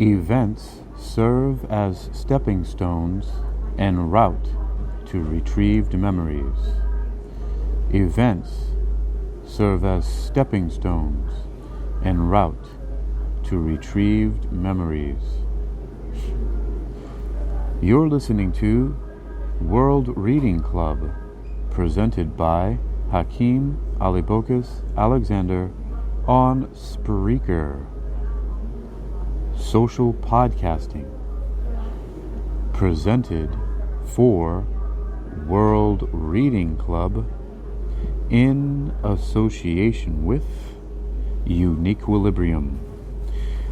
Events serve as stepping stones en route to retrieved memories. Events serve as stepping stones en route to retrieved memories. You're listening to World Reading Club, presented by Hakeem-Ali-Bocas-Alexander on Spreaker. Social podcasting, presented for World Reading Club in association with UniquilibriuM.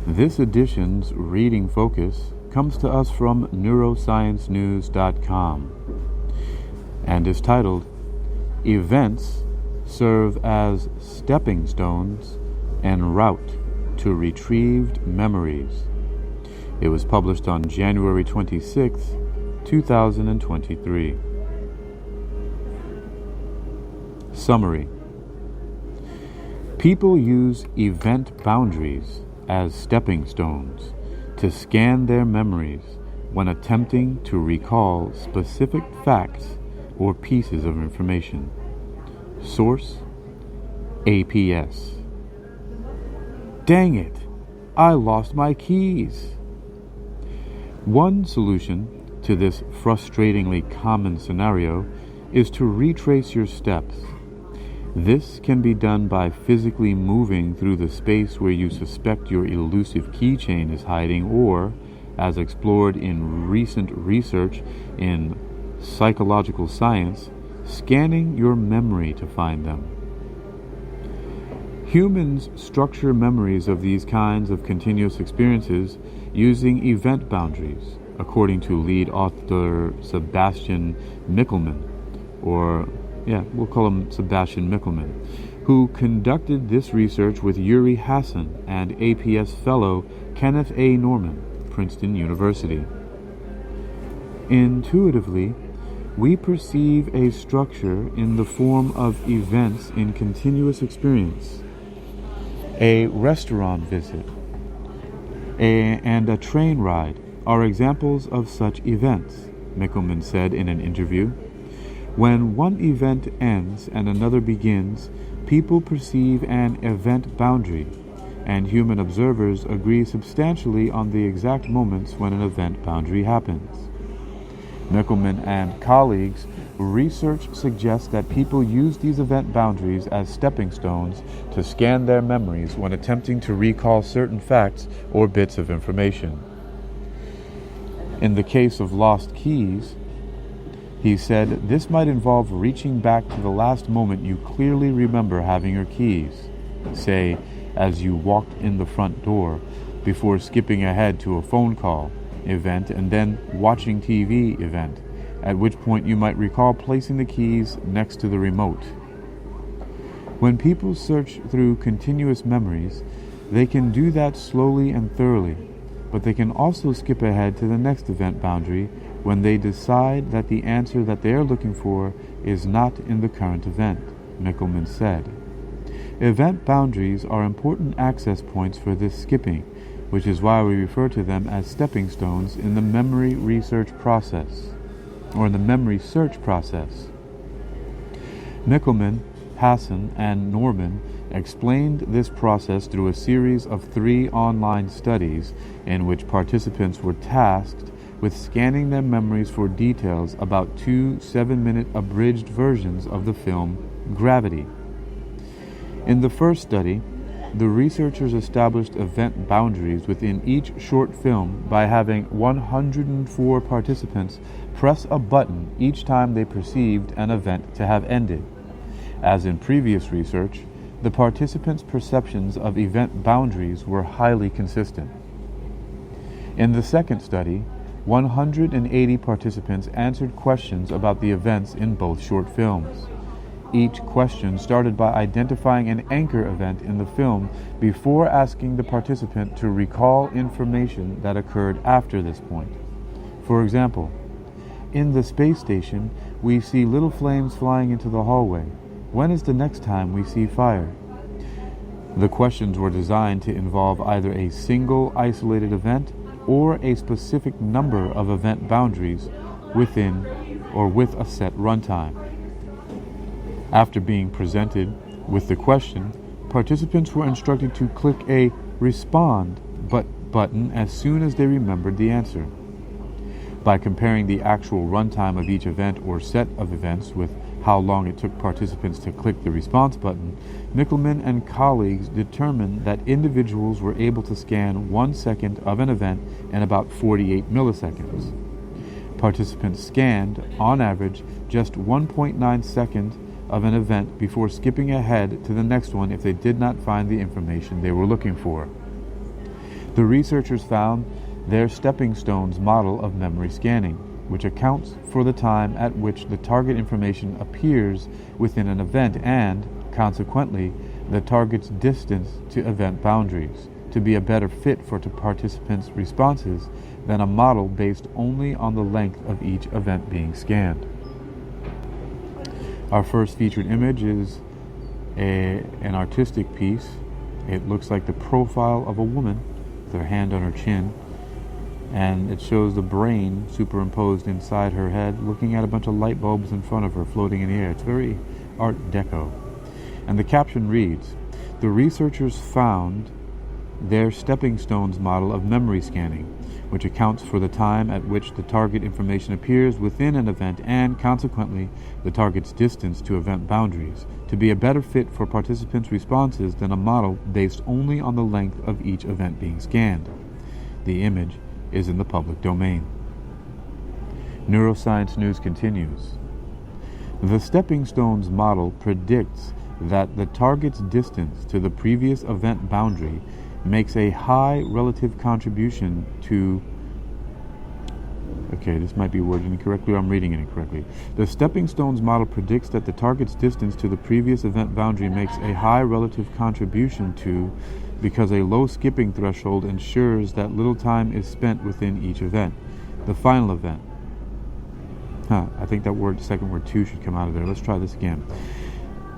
This edition's reading focus comes to us from neurosciencenews.com and is titled, Events Serve as Stepping Stones en route to Retrieved Memories. It was published on January 26, 2023. Summary. People use event boundaries as stepping stones to scan their memories when attempting to recall specific facts or pieces of information. Source: APS. Dang it! I lost my keys! One solution to this frustratingly common scenario is to retrace your steps. This can be done by physically moving through the space where you suspect your elusive keychain is hiding, or, as explored in recent research in psychological science, scanning your memory to find them. Humans structure memories of these kinds of continuous experiences using event boundaries, according to lead author Sebastian Michelman, we'll call him Sebastian Michelman, who conducted this research with Yuri Hassan and APS fellow Kenneth A. Norman, Princeton University. Intuitively, we perceive a structure in the form of events in continuous experience. A restaurant visit and a train ride are examples of such events, Michelman said in an interview. When one event ends and another begins, people perceive an event boundary, and human observers agree substantially on the exact moments when an event boundary happens. Michelman and colleagues' research suggests that people use these event boundaries as stepping stones to scan their memories when attempting to recall certain facts or bits of information. In the case of lost keys, he said this might involve reaching back to the last moment you clearly remember having your keys, say, as you walked in the front door, before skipping ahead to a phone call event and then watching TV event, at which point you might recall placing the keys next to the remote. When people search through continuous memories, they can do that slowly and thoroughly, but they can also skip ahead to the next event boundary when they decide that the answer that they are looking for is not in the current event, Michelman said. Event boundaries are important access points for this skipping, which is why we refer to them as stepping stones in the memory research process, or in the memory search process. Michelman, Hassan, and Norman explained this process through a series of 3 online studies in which participants were tasked with scanning their memories for details about 2 7-minute abridged versions of the film Gravity. In the first study, the researchers established event boundaries within each short film by having 104 participants press a button each time they perceived an event to have ended. As in previous research, the participants' perceptions of event boundaries were highly consistent. In the second study, 180 participants answered questions about the events in both short films. Each question started by identifying an anchor event in the film before asking the participant to recall information that occurred after this point. For example, in the space station, we see little flames flying into the hallway. When is the next time we see fire? The questions were designed to involve either a single isolated event or a specific number of event boundaries within or with a set runtime. After being presented with the question, participants were instructed to click a Respond button as soon as they remembered the answer. By comparing the actual runtime of each event or set of events with how long it took participants to click the response button, Mickelman and colleagues determined that individuals were able to scan 1 second of an event in about 48 milliseconds. Participants scanned, on average, just 1.9 seconds of an event before skipping ahead to the next one if they did not find the information they were looking for. The researchers found their stepping stones model of memory scanning, which accounts for the time at which the target information appears within an event and, consequently, the target's distance to event boundaries, to be a better fit for participants' responses than a model based only on the length of each event being scanned. Our first featured image is an artistic piece. It looks like the profile of a woman with her hand on her chin, and it shows the brain superimposed inside her head, looking at a bunch of light bulbs in front of her floating in the air. It's very Art Deco. And the caption reads, "The researchers found their stepping stones model of memory scanning, which accounts for the time at which the target information appears within an event and, consequently, the target's distance to event boundaries, to be a better fit for participants' responses than a model based only on the length of each event being scanned." The image is in the public domain. Neuroscience News continues. The stepping stones model predicts that the target's distance to the previous event boundary makes a high relative contribution to... Okay, this might be worded incorrectly, or I'm reading it incorrectly. The stepping stones model predicts that the target's distance to the previous event boundary makes a high relative contribution to, because a low skipping threshold ensures that little time is spent within each event. The final event. I think that second word "to" should come out of there. Let's try this again.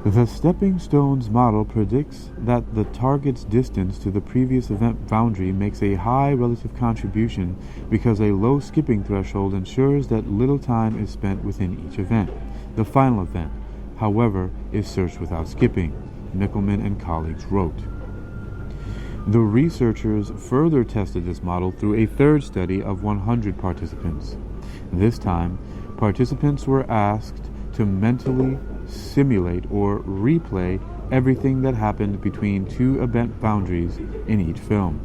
The stepping stones model predicts that the target's distance to the previous event boundary makes a high relative contribution because a low skipping threshold ensures that little time is spent within each event. The final event, however, is searched without skipping, Mickelman and colleagues wrote. The researchers further tested this model through a third study of 100 participants. This time, participants were asked to mentally simulate or replay everything that happened between two event boundaries in each film.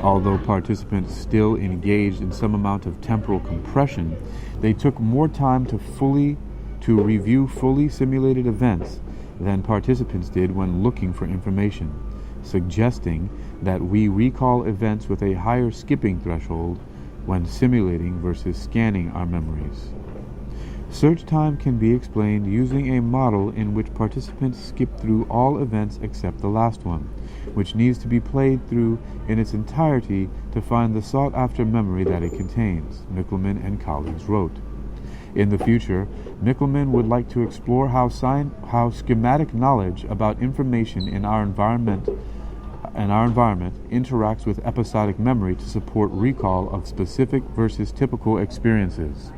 Although participants still engaged in some amount of temporal compression, they took more time to review fully simulated events than participants did when looking for information, suggesting that we recall events with a higher skipping threshold when simulating versus scanning our memories. Search time can be explained using a model in which participants skip through all events except the last one, which needs to be played through in its entirety to find the sought-after memory that it contains, Mickelman and colleagues wrote. In the future, Mickelman would like to explore how schematic knowledge about information in our environment interacts with episodic memory to support recall of specific versus typical experiences.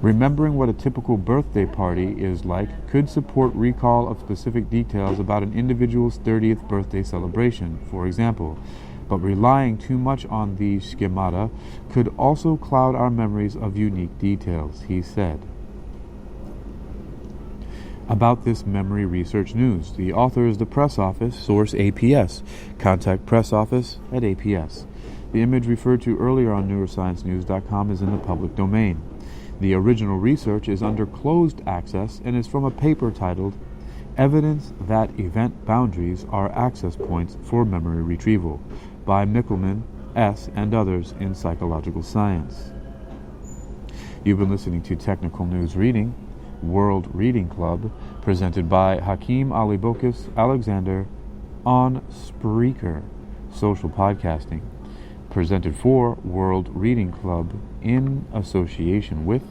Remembering what a typical birthday party is like could support recall of specific details about an individual's 30th birthday celebration, for example, but relying too much on these schemata could also cloud our memories of unique details, he said. About this memory research news, the author is the press office, source APS. Contact press office at APS. The image referred to earlier on neurosciencenews.com is in the public domain. The original research is under closed access and is from a paper titled Evidence That Event Boundaries Are Access Points for Memory Retrieval by Mickelman, S. and others in Psychological Science. You've been listening to Technical News Reading, World Reading Club, presented by Hakeem-Ali-Bocas-Alexander on Spreaker, social podcasting. Presented for World Reading Club in association with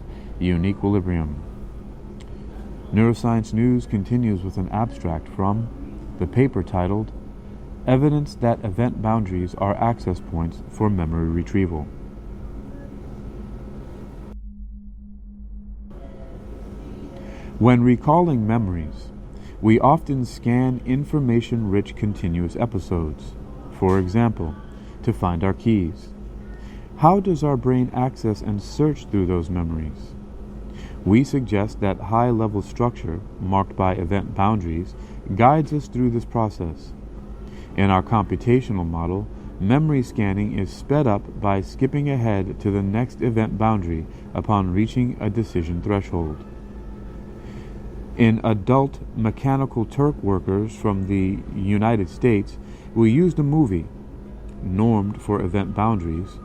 UniquilibriuM. Neuroscience News continues with an abstract from the paper titled Evidence that Event Boundaries Are Access Points for Memory Retrieval. When recalling memories, we often scan information-rich continuous episodes, for example, to find our keys. How does our brain access and search through those memories? We suggest that high-level structure, marked by event boundaries, guides us through this process. In our computational model, memory scanning is sped up by skipping ahead to the next event boundary upon reaching a decision threshold. In adult Mechanical Turk workers from the United States, we used a movie, normed for event boundaries,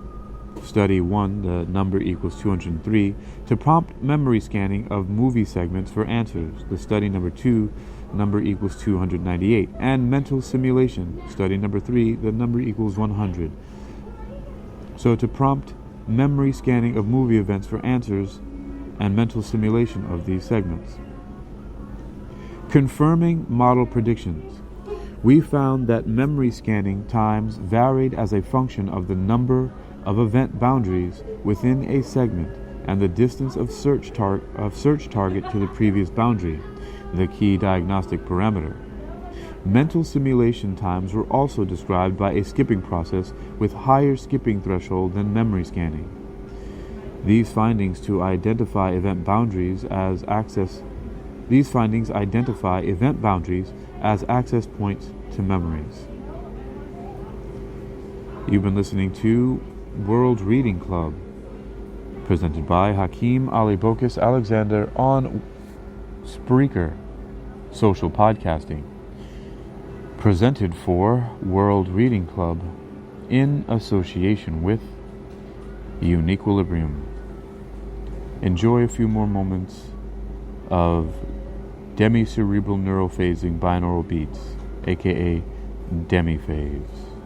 Study 1, the number equals 203, to prompt memory scanning of movie segments for answers, the study number 2, number equals 298, and mental simulation, study number 3, the number equals 100. So to prompt memory scanning of movie events for answers and mental simulation of these segments. Confirming model predictions. We found that memory scanning times varied as a function of the number of event boundaries within a segment and the distance of search target to the previous boundary, the key diagnostic parameter. Mental simulation times were also described by a skipping process with higher skipping threshold than memory scanning. These findings identify event boundaries as access points to memories. You've been listening to World Reading Club, presented by Hakeem-Ali-Bocas-Alexander on Spreaker, social podcasting. Presented for World Reading Club in association with UniquilibriuM. Enjoy a few more moments of demi-cerebral neurophasing binaural beats, aka demi-faves.